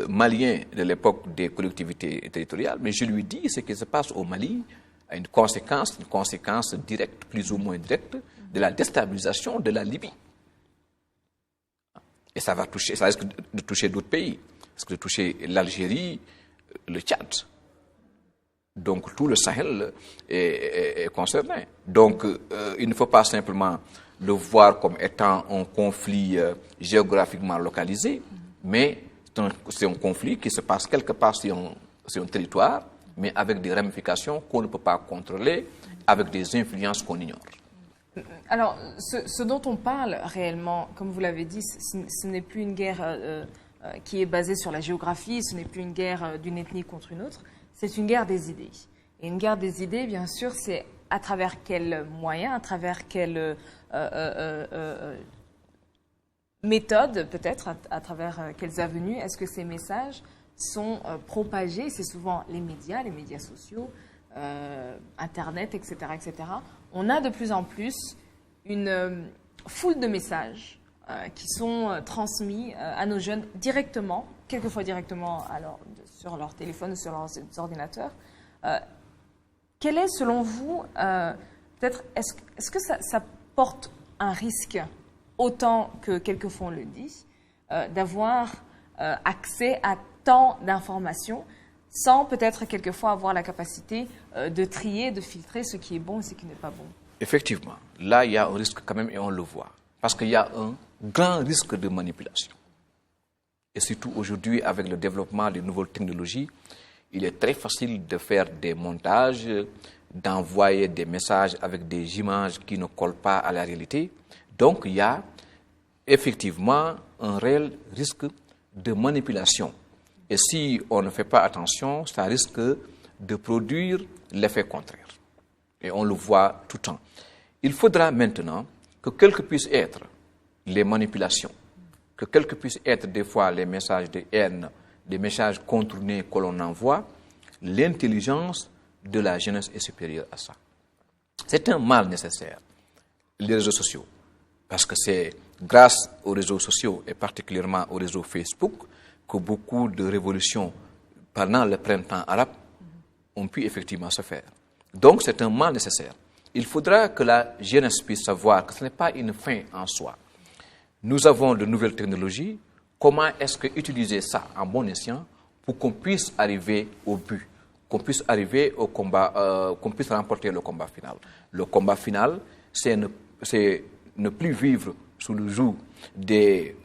malien de l'époque des collectivités territoriales, mais je lui dis ce qui se passe au Mali a une conséquence directe, plus ou moins directe, de la déstabilisation de la Libye. Et ça risque de toucher d'autres pays. Ça risque de toucher l'Algérie, le Tchad. Donc tout le Sahel est concerné. Donc il ne faut pas simplement le voir comme étant un conflit géographiquement localisé, mais c'est un conflit qui se passe quelque part sur un territoire, mais avec des ramifications qu'on ne peut pas contrôler, avec des influences qu'on ignore. Alors, ce dont on parle réellement, comme vous l'avez dit, ce n'est plus une guerre qui est basée sur la géographie, ce n'est plus une guerre d'une ethnie contre une autre, c'est une guerre des idées. Et une guerre des idées, bien sûr, c'est à travers quels moyens, à travers quelles méthodes, peut-être, à travers quelles avenues, est-ce que ces messages sont propagés. C'est souvent les médias sociaux, Internet, etc., etc. On a de plus en plus une foule de messages qui sont transmis à nos jeunes directement, quelquefois directement sur leur téléphone ou sur leurs ordinateurs. Quel est, selon vous, peut-être, est-ce que ça porte un risque, autant que quelquefois on le dit, d'avoir accès à tant d'informations sans peut-être quelquefois avoir la capacité de trier, de filtrer ce qui est bon et ce qui n'est pas bon? Effectivement, là il y a un risque quand même et on le voit. Parce qu'il y a un grand risque de manipulation. Et surtout aujourd'hui, avec le développement des nouvelles technologies, il est très facile de faire des montages, d'envoyer des messages avec des images qui ne collent pas à la réalité. Donc il y a effectivement un réel risque de manipulation. Et si on ne fait pas attention, ça risque de produire l'effet contraire. Et on le voit tout le temps. Il faudra maintenant que quelles que puissent être les manipulations, que quels que puissent être des fois les messages de haine, des messages contournés que l'on envoie, l'intelligence de la jeunesse est supérieure à ça. C'est un mal nécessaire, les réseaux sociaux, parce que c'est grâce aux réseaux sociaux et particulièrement au réseau Facebook que beaucoup de révolutions pendant le printemps arabe ont pu effectivement se faire. Donc c'est un mal nécessaire. Il faudra que la jeunesse puisse savoir que ce n'est pas une fin en soi. Nous avons de nouvelles technologies. Comment est-ce que utiliser ça en bon escient pour qu'on puisse arriver au but, qu'on puisse arriver au combat, qu'on puisse remporter le combat final. Le combat final, c'est ne plus vivre sous le joug des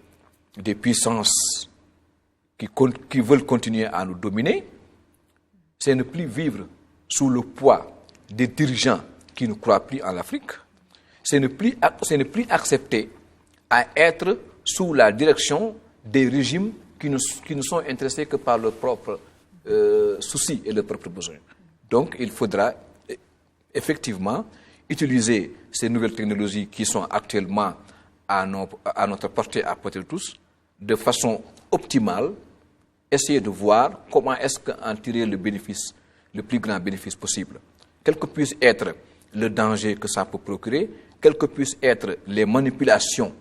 puissances qui veulent continuer à nous dominer. C'est ne plus vivre sous le poids des dirigeants qui ne croient plus en l'Afrique. C'est ne plus accepter à être sous la direction des régimes qui ne sont intéressés que par leurs propres soucis et leurs propres besoins. Donc, il faudra effectivement utiliser ces nouvelles technologies qui sont actuellement à notre portée, à portée de tous, de façon optimale, essayer de voir comment est-ce qu'en tirer le bénéfice le plus grand bénéfice possible. Quel que puisse être le danger que ça peut procurer, quelles que puissent être les manipulations,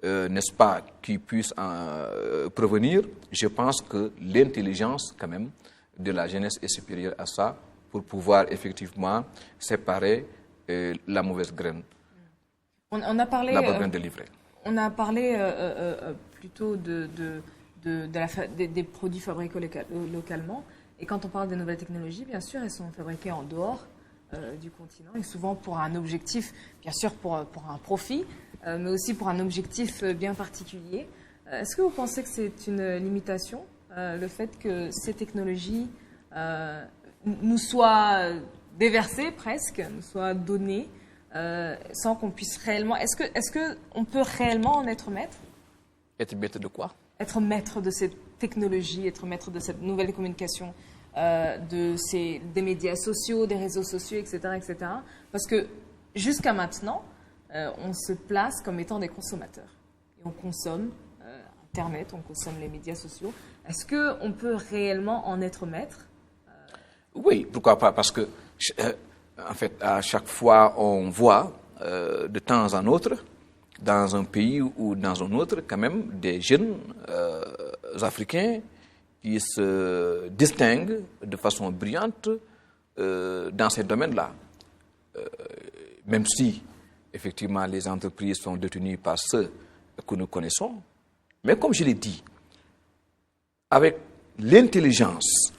n'est-ce pas, qui puissent en provenir, je pense que l'intelligence, quand même, de la jeunesse est supérieure à ça pour pouvoir effectivement séparer la mauvaise graine. On a parlé, la bonne graine de l'ivraie. On a parlé plutôt des produits fabriqués localement. Et quand on parle des nouvelles technologies, bien sûr, elles sont fabriquées en dehors du continent et souvent pour un objectif, bien sûr pour un profit, mais aussi pour un objectif bien particulier. Est-ce que vous pensez que c'est une limitation, le fait que ces technologies nous soient déversées presque, nous soient données, sans qu'on puisse réellement... Est-ce qu'on peut réellement en être maître? Être maître de quoi? Être maître de cette technologie, être maître de cette nouvelle communication, des médias sociaux, des réseaux sociaux, etc., etc. Parce que jusqu'à maintenant, on se place comme étant des consommateurs. Et on consomme Internet, on consomme les médias sociaux. Est-ce qu'on peut réellement en être maître? Oui, pourquoi pas? Parce que, en fait, à chaque fois, on voit de temps en autre, dans un pays ou dans un autre, quand même, des jeunes africains qui se distinguent de façon brillante dans ces domaines-là. Même si, effectivement, les entreprises sont détenues par ceux que nous connaissons. Mais comme je l'ai dit, avec l'intelligence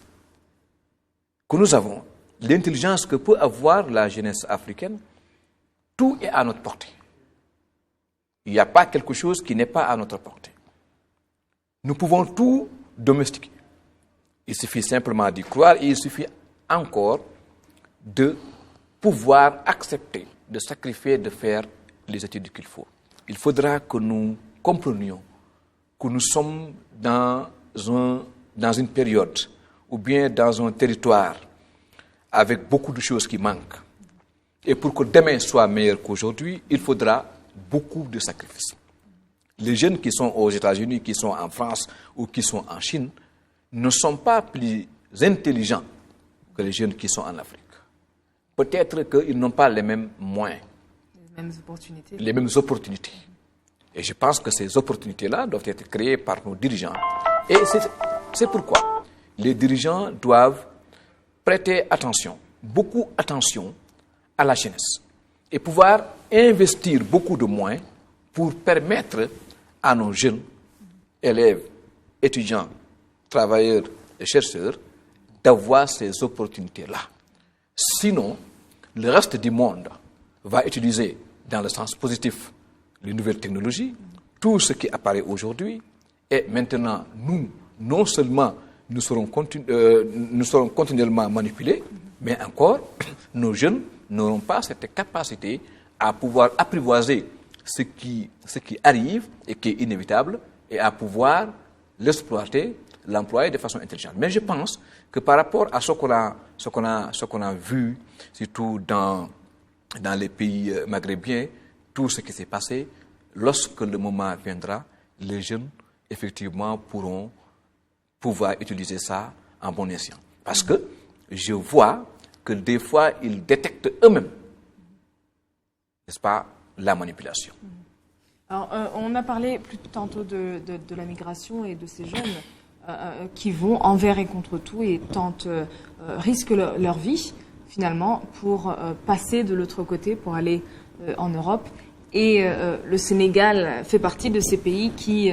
que nous avons, l'intelligence que peut avoir la jeunesse africaine, tout est à notre portée. Il n'y a pas quelque chose qui n'est pas à notre portée. Nous pouvons tout domestiquer. Il suffit simplement d'y croire et il suffit encore de pouvoir accepter, de sacrifier, de faire les études qu'il faut. Il faudra que nous comprenions que nous sommes dans une période ou bien dans un territoire avec beaucoup de choses qui manquent. Et pour que demain soit meilleur qu'aujourd'hui, il faudra beaucoup de sacrifices. Les jeunes qui sont aux États-Unis, qui sont en France ou qui sont en Chine, ne sont pas plus intelligents que les jeunes qui sont en Afrique. Peut-être qu'ils n'ont pas les mêmes moyens, les mêmes opportunités. Et je pense que ces opportunités-là doivent être créées par nos dirigeants. Et c'est pourquoi les dirigeants doivent prêter attention, beaucoup attention à la jeunesse et pouvoir investir beaucoup de moyens pour permettre à nos jeunes élèves, étudiants, travailleurs et chercheurs d'avoir ces opportunités-là. Sinon, le reste du monde va utiliser dans le sens positif les nouvelles technologies, tout ce qui apparaît aujourd'hui, et maintenant, nous, non seulement nous serons continuellement manipulés, mais encore, nos jeunes n'auront pas cette capacité à pouvoir apprivoiser ce qui arrive et qui est inévitable, et à pouvoir l'exploiter, l'employer de façon intelligente. Mais je pense que par rapport à ce qu'on a vu, surtout dans les pays maghrébiens, tout ce qui s'est passé, lorsque le moment viendra, les jeunes, effectivement, pourront pouvoir utiliser ça en bon escient. Parce que je vois que des fois, ils détectent eux-mêmes, n'est-ce pas, la manipulation. Alors, on a parlé plus tantôt de la migration et de ces jeunes qui vont envers et contre tout et risquent leur vie, finalement, pour passer de l'autre côté, pour aller en Europe. Et le Sénégal fait partie de ces pays qui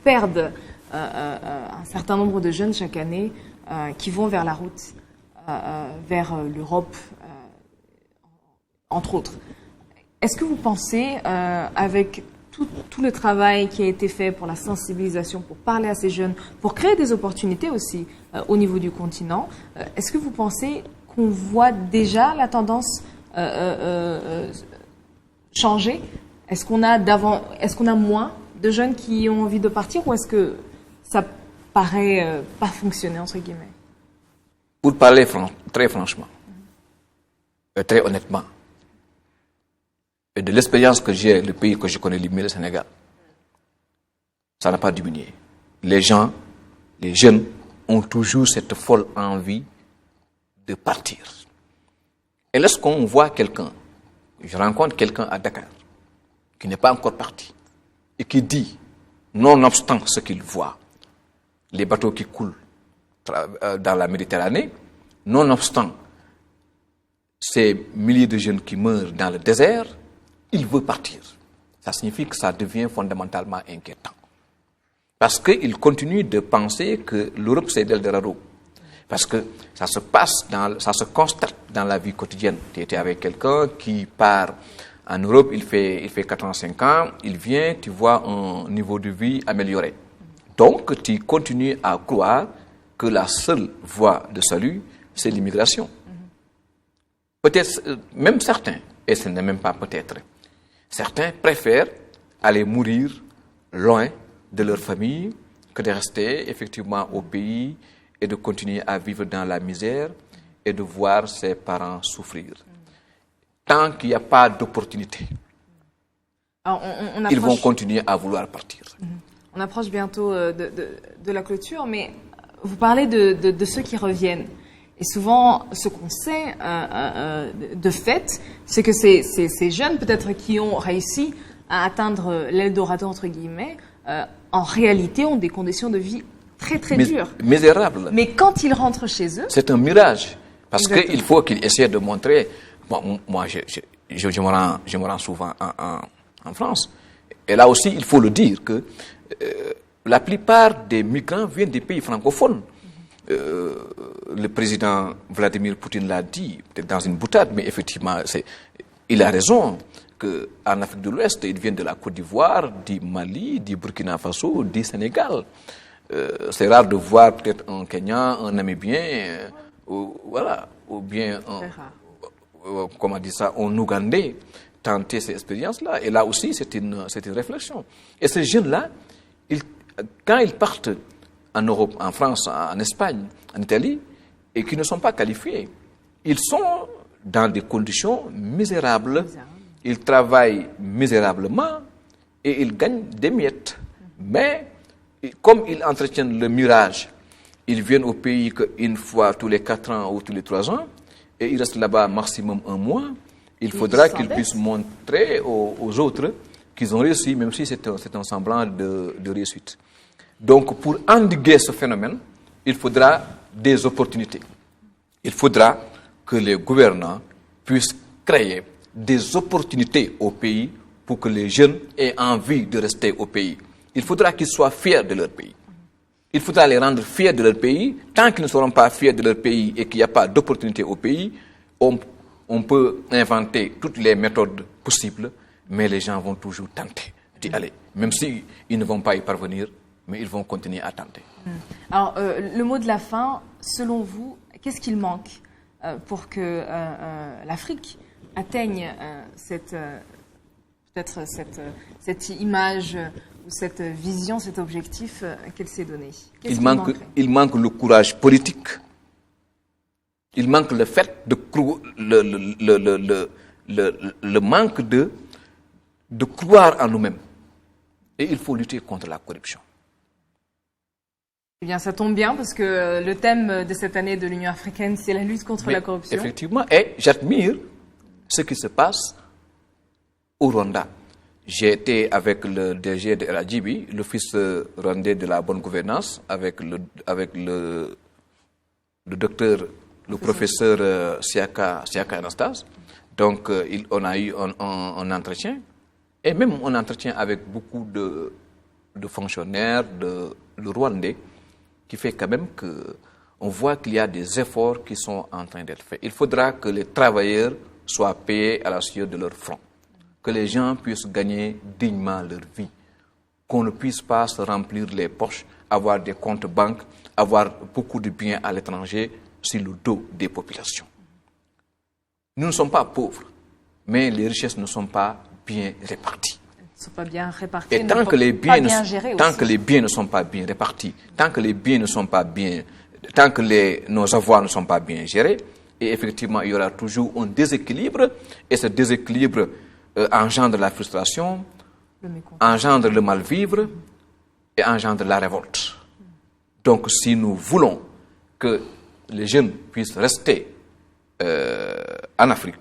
perdent un certain nombre de jeunes chaque année qui vont vers la route, vers l'Europe, entre autres. Est-ce que vous pensez, avec tout le travail qui a été fait pour la sensibilisation, pour parler à ces jeunes, pour créer des opportunités aussi au niveau du continent, est-ce que vous pensez qu'on voit déjà la tendance changer? Est-ce qu'on a moins de jeunes qui ont envie de partir ou est-ce que ça paraît pas fonctionner, entre guillemets? Pour parler très franchement, très honnêtement, et de l'expérience que j'ai, le pays que je connais, le Sénégal, ça n'a pas diminué. Les jeunes, ont toujours cette folle envie de partir. Et lorsqu'on voit quelqu'un, je rencontre quelqu'un à Dakar, qui n'est pas encore parti, et qui dit, nonobstant ce qu'il voit, les bateaux qui coulent dans la Méditerranée, nonobstant ces milliers de jeunes qui meurent dans le désert, il veut partir. Ça signifie que ça devient fondamentalement inquiétant. Parce qu'il continue de penser que l'Europe, c'est l'Eldorado. Parce que ça se constate dans la vie quotidienne. Tu étais avec quelqu'un qui part en Europe, il fait 4 ans, 5 ans, il vient, tu vois un niveau de vie amélioré. Donc, tu continues à croire que la seule voie de salut, c'est l'immigration. Peut-être, même certains, et ce n'est même pas peut-être, certains préfèrent aller mourir loin de leur famille que de rester effectivement au pays et de continuer à vivre dans la misère et de voir ses parents souffrir. Tant qu'il n'y a pas d'opportunité, ils vont continuer à vouloir partir. On approche bientôt de la clôture, mais vous parlez de ceux qui reviennent. Et souvent, ce qu'on sait de fait, c'est que ces jeunes, peut-être qui ont réussi à atteindre l'Eldorado, entre guillemets, en réalité ont des conditions de vie très très dures. Misérables. Mais quand ils rentrent chez eux... C'est un mirage. Parce qu'il faut qu'ils essaient de montrer... Bon, moi, je me rends souvent en France. Et là aussi, il faut le dire que la plupart des migrants viennent des pays francophones. Le président Vladimir Poutine l'a dit, peut-être dans une boutade, mais effectivement, il a raison qu'en Afrique de l'Ouest, ils viennent de la Côte d'Ivoire, du Mali, du Burkina Faso, du Sénégal. C'est rare de voir peut-être un Kenyan, un Namibien, ou bien un Ougandais tenter ces expériences-là. Et là aussi, c'est une réflexion. Et ces jeunes-là, quand ils partent en Europe, en France, en Espagne, en Italie, et qui ne sont pas qualifiés, ils sont dans des conditions misérables. Ils travaillent misérablement et ils gagnent des miettes. Mais comme ils entretiennent le mirage, ils viennent au pays qu'une fois tous les 4 ans ou tous les 3 ans, et ils restent là-bas maximum 1 mois. Il faudra qu'ils puissent montrer aux autres qu'ils ont réussi, même si c'est un semblant de réussite. Donc, pour endiguer ce phénomène, il faudra des opportunités. Il faudra que les gouvernants puissent créer des opportunités au pays pour que les jeunes aient envie de rester au pays. Il faudra qu'ils soient fiers de leur pays. Il faudra les rendre fiers de leur pays. Tant qu'ils ne seront pas fiers de leur pays et qu'il n'y a pas d'opportunité au pays, on peut inventer toutes les méthodes possibles, mais les gens vont toujours tenter d'y aller. Même s'ils ne vont pas y parvenir, mais ils vont continuer à tenter. Alors, le mot de la fin, selon vous, qu'est-ce qu'il manque pour que l'Afrique atteigne cette image ou cette vision, cet objectif qu'elle s'est donné? Il manque le courage politique. Il manque le fait le manque de croire en nous-mêmes. Et il faut lutter contre la corruption. Eh bien, ça tombe bien parce que le thème de cette année de l'Union africaine, c'est la lutte contre la corruption. Effectivement, et j'admire ce qui se passe au Rwanda. J'ai été avec le DG de RADJB, l'Office rwandais de la bonne gouvernance, avec le docteur, le professeur Siaka Anastase. Donc, on a eu un entretien, et même un entretien avec beaucoup de fonctionnaires de Rwandais, qui fait quand même qu'on voit qu'il y a des efforts qui sont en train d'être faits. Il faudra que les travailleurs soient payés à la sueur de leur front, que les gens puissent gagner dignement leur vie, qu'on ne puisse pas se remplir les poches, avoir des comptes banques, avoir beaucoup de biens à l'étranger sur le dos des populations. Nous ne sommes pas pauvres, mais les richesses ne sont pas bien réparties. Ne sont pas bien répartis, et tant que les biens ne sont pas bien répartis, tant que nos avoirs ne sont pas bien gérés, et effectivement il y aura toujours un déséquilibre, et ce déséquilibre engendre la frustration, engendre le mal-vivre et engendre la révolte. Donc si nous voulons que les jeunes puissent rester en Afrique,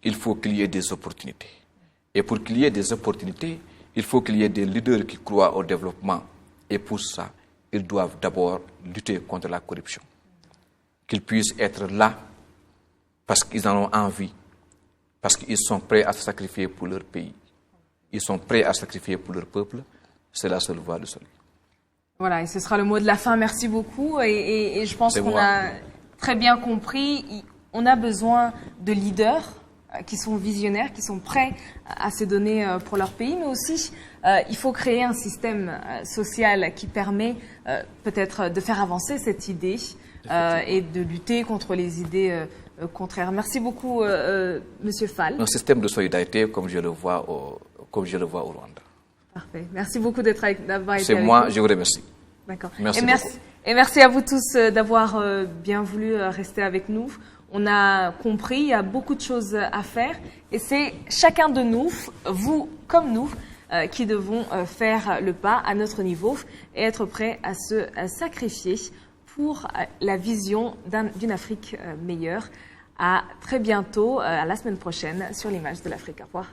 il faut qu'il y ait des opportunités. Et pour qu'il y ait des opportunités, il faut qu'il y ait des leaders qui croient au développement. Et pour ça, ils doivent d'abord lutter contre la corruption. Qu'ils puissent être là parce qu'ils en ont envie, parce qu'ils sont prêts à se sacrifier pour leur pays. Ils sont prêts à se sacrifier pour leur peuple. C'est la seule voie de salut. Voilà, et ce sera le mot de la fin. Merci beaucoup. Et je pense qu'on a très bien compris. On a besoin de leaders qui sont visionnaires, qui sont prêts à se donner pour leur pays, mais aussi il faut créer un système social qui permet peut-être de faire avancer cette idée et de lutter contre les idées contraires. Merci beaucoup, Monsieur Fall. Un système de solidarité comme je le vois au Rwanda. Parfait. Merci beaucoup d'avoir été avec nous. C'est moi, je vous remercie. D'accord. Merci Et merci à vous tous d'avoir bien voulu rester avec nous. On a compris, il y a beaucoup de choses à faire et c'est chacun de nous, vous comme nous, qui devons faire le pas à notre niveau et être prêts à se sacrifier pour la vision d'une Afrique meilleure. À très bientôt, à la semaine prochaine sur l'image de l'Afrique. Au revoir.